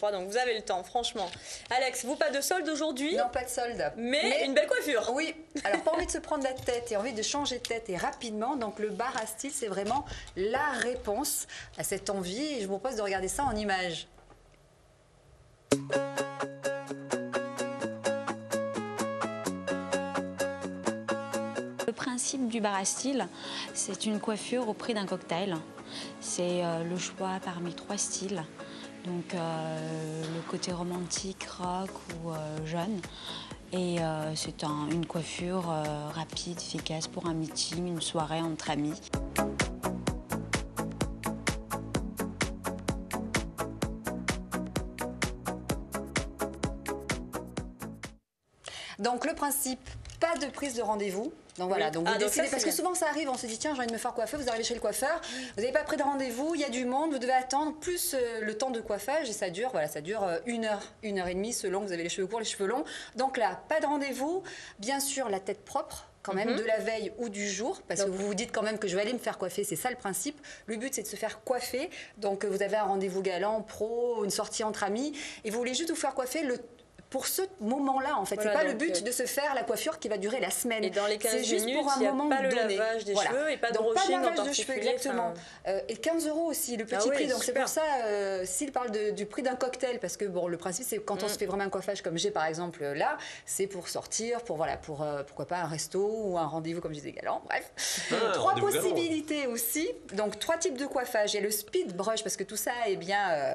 Donc vous avez le temps, franchement. Alex, vous, pas de solde aujourd'hui? Non, pas de solde. Mais une belle coiffure. Oui, alors pas envie de se prendre la tête et envie de changer de tête et rapidement. Donc le bar à style, c'est vraiment la réponse à cette envie. Et je vous propose de regarder ça en images. Le principe du bar à style, c'est une coiffure au prix d'un cocktail. C'est le choix parmi 3 styles. Donc le côté romantique, rock ou jeune. Et c'est une coiffure rapide, efficace pour un meeting, une soirée entre amis. Donc le principe, pas de prise de rendez-vous. Donc voilà, donc vous décidez, parce que souvent ça arrive, on se dit tiens j'ai envie de me faire coiffer, vous arrivez chez le coiffeur, vous n'avez pas pris de rendez-vous, il y a du monde, vous devez attendre, plus le temps de coiffage et ça dure, voilà, ça dure 1 heure, 1 heure et demie selon que vous avez les cheveux courts, les cheveux longs. Donc là, pas de rendez-vous, bien sûr la tête propre quand même, de la veille ou du jour, parce que vous vous dites quand même que je vais aller me faire coiffer, c'est ça le principe. Le but c'est de se faire coiffer, donc vous avez un rendez-vous galant, pro, une sortie entre amis, et vous voulez juste vous faire coiffer pour ce moment-là, en fait. Voilà, c'est pas le but de se faire la coiffure qui va durer la semaine. Et dans les 15 minutes, juste pour un moment pas le donné. lavage des cheveux et pas de brushing en particulier. De cheveux, exactement. Et 15 € aussi, le petit prix. Donc c'est pour ça, s'il parle du prix d'un cocktail, parce que bon, le principe, c'est quand on se fait vraiment un coiffage comme j'ai par exemple là, c'est pour sortir, pour voilà, pourquoi pas un resto ou un rendez-vous comme je disais galant, bref. 3 possibilités aussi. Donc 3 types de coiffage. Il y a le speed brush, parce que tout ça est bien,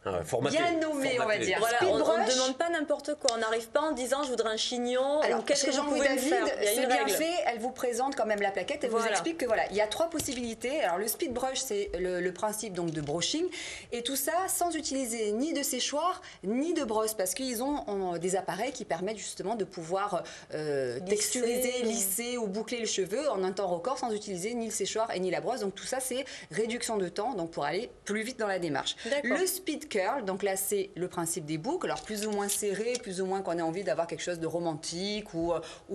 bien nommé, on va dire. Voilà, on ne demande pas n'importe quoi. On n'arrive pas en disant je voudrais un chignon. Alors qu'est-ce que j'en David, c'est bien fait. Elle vous présente quand même la plaquette. Elle vous explique que voilà, il y a 3 possibilités. Alors le speed brush, c'est le principe donc de brushing et tout ça sans utiliser ni de séchoir ni de brosse, parce qu'ils ont des appareils qui permettent justement de pouvoir texturiser, lisser ou boucler le cheveu en un temps record sans utiliser ni le séchoir et ni la brosse. Donc tout ça, c'est réduction de temps, donc pour aller plus vite dans la démarche. Le speed curl, donc là c'est le principe des boucles, alors plus ou moins serré, plus ou moins qu'on ait envie d'avoir quelque chose de romantique ou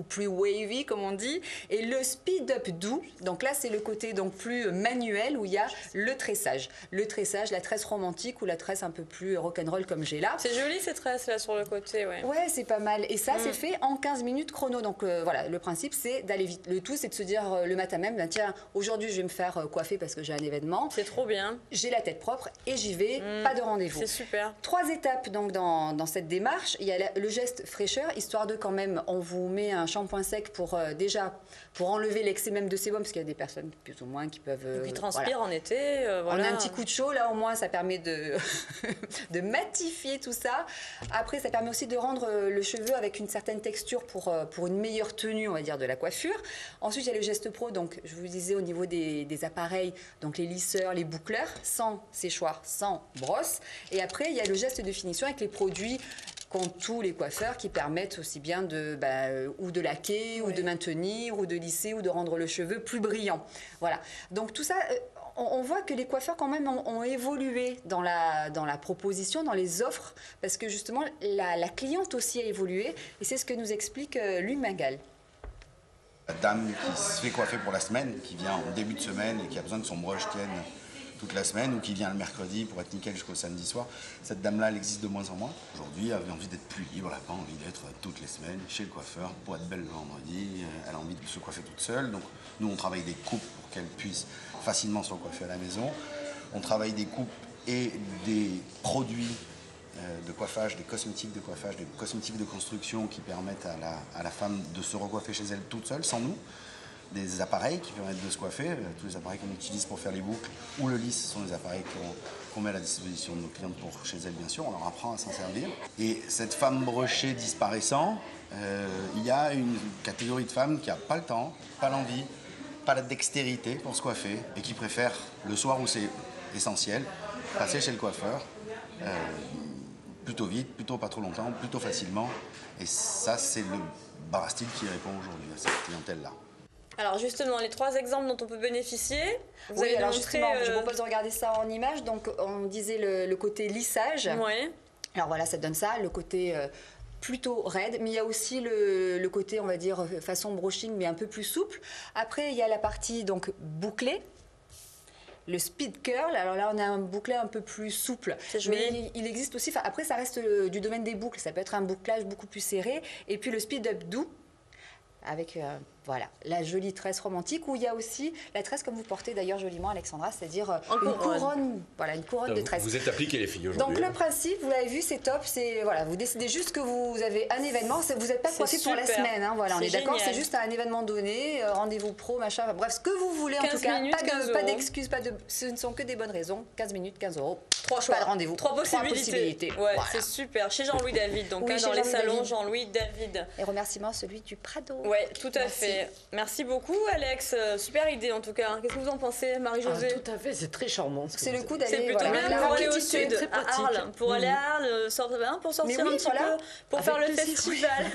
plus wavy comme on dit. Et le speed up do, donc là c'est le côté donc plus manuel où il y a le tressage. Le tressage, la tresse romantique ou la tresse un peu plus rock'n'roll comme j'ai là. C'est joli ces tresses là sur le côté, ouais. Ouais, c'est pas mal. Et ça c'est fait en 15 minutes chrono. Donc voilà, le principe c'est d'aller vite. Le tout c'est de se dire le matin même, ben, tiens, aujourd'hui je vais me faire coiffer parce que j'ai un événement. C'est trop bien. J'ai la tête propre et j'y vais, pas de rendez-vous. C'est super. 3 étapes donc dans cette démarche. Il y a le geste fraîcheur, histoire de quand même, on vous met un shampoing sec pour déjà pour enlever l'excès même de sébum, parce qu'il y a des personnes plus ou moins qui peuvent qui transpirent en été. Voilà. On a un petit coup de chaud là, au moins ça permet de de matifier tout ça. Après ça permet aussi de rendre le cheveu avec une certaine texture pour une meilleure tenue, on va dire, de la coiffure. Ensuite il y a le geste pro, donc je vous disais au niveau des appareils, donc les lisseurs, les boucleurs, sans séchoir, sans brosse. Et après il y a le geste de finition avec les produits qu'ont tous les coiffeurs qui permettent aussi bien de ou de laquer, ou de maintenir, ou de lisser, ou de rendre le cheveu plus brillant. Voilà. Donc tout ça, on voit que les coiffeurs quand même ont évolué dans la proposition, dans les offres, parce que justement la cliente aussi a évolué, et c'est ce que nous explique Louis Magal. La dame qui se fait coiffer pour la semaine, qui vient en début de semaine et qui a besoin que son brush tienne toute la semaine, ou qui vient le mercredi pour être nickel jusqu'au samedi soir, cette dame-là, elle existe de moins en moins. Aujourd'hui, elle avait envie d'être plus libre, elle n'a pas envie d'être toutes les semaines chez le coiffeur pour être belle le vendredi, elle a envie de se coiffer toute seule. Donc nous, on travaille des coupes pour qu'elle puisse facilement se coiffer à la maison. On travaille des coupes et des produits de coiffage, des cosmétiques de coiffage, des cosmétiques de construction qui permettent à la femme de se recoiffer chez elle toute seule, sans nous. Des appareils qui permettent de se coiffer, tous les appareils qu'on utilise pour faire les boucles ou le lisse sont des appareils qu'on met à la disposition de nos clientes pour chez elles, bien sûr, on leur apprend à s'en servir. Et cette femme brochée disparaissant, il y a une catégorie de femmes qui n'a pas le temps, pas l'envie, pas la dextérité pour se coiffer et qui préfèrent le soir où c'est essentiel, passer chez le coiffeur, plutôt vite, plutôt pas trop longtemps, plutôt facilement. Et ça, c'est le bar à style qui répond aujourd'hui à cette clientèle-là. Alors justement, les 3 exemples dont on peut bénéficier, vous oui, alors justement, je vous propose de regarder ça en image. Donc on disait le côté lissage. Oui. Alors voilà, ça donne ça, le côté plutôt raide, mais il y a aussi le côté, on va dire, façon brushing, mais un peu plus souple. Après, il y a la partie donc bouclée. le speed curl. Alors là, on a un bouclé un peu plus souple. Mais il existe aussi, après ça reste du domaine des boucles. Ça peut être un bouclage beaucoup plus serré. Et puis le speed up doux, avec voilà, la jolie tresse romantique, où il y a aussi la tresse comme vous portez d'ailleurs joliment, Alexandra, c'est-à-dire une couronne, voilà, une couronne de tresse. Vous êtes appliqué les filles aujourd'hui. Donc le principe, vous l'avez vu, c'est top, c'est voilà, vous décidez juste que vous avez un événement, vous n'êtes pas coiffé pour la semaine, hein, voilà, on est d'accord, c'est juste un événement donné, rendez-vous pro, machin, bref, ce que vous voulez en tout cas, pas d'excuses, ce ne sont que des bonnes raisons, 15 minutes, 15 €, 3 choix, pas de rendez-vous, 3 possibilités. Ouais, voilà. C'est super, chez Jean-Louis David, donc dans les salons Jean-Louis David. Et remerciement celui du Prado. Ouais, tout à fait. Merci beaucoup Alex, super idée en tout cas. Qu'est-ce que vous en pensez Marie-Josée? Tout à fait, c'est très charmant. C'est le coup d'aller. C'est plutôt bien pour aller au sud, à Arles, pour aller à Arles, pour sortir un petit peu, pour faire le festival.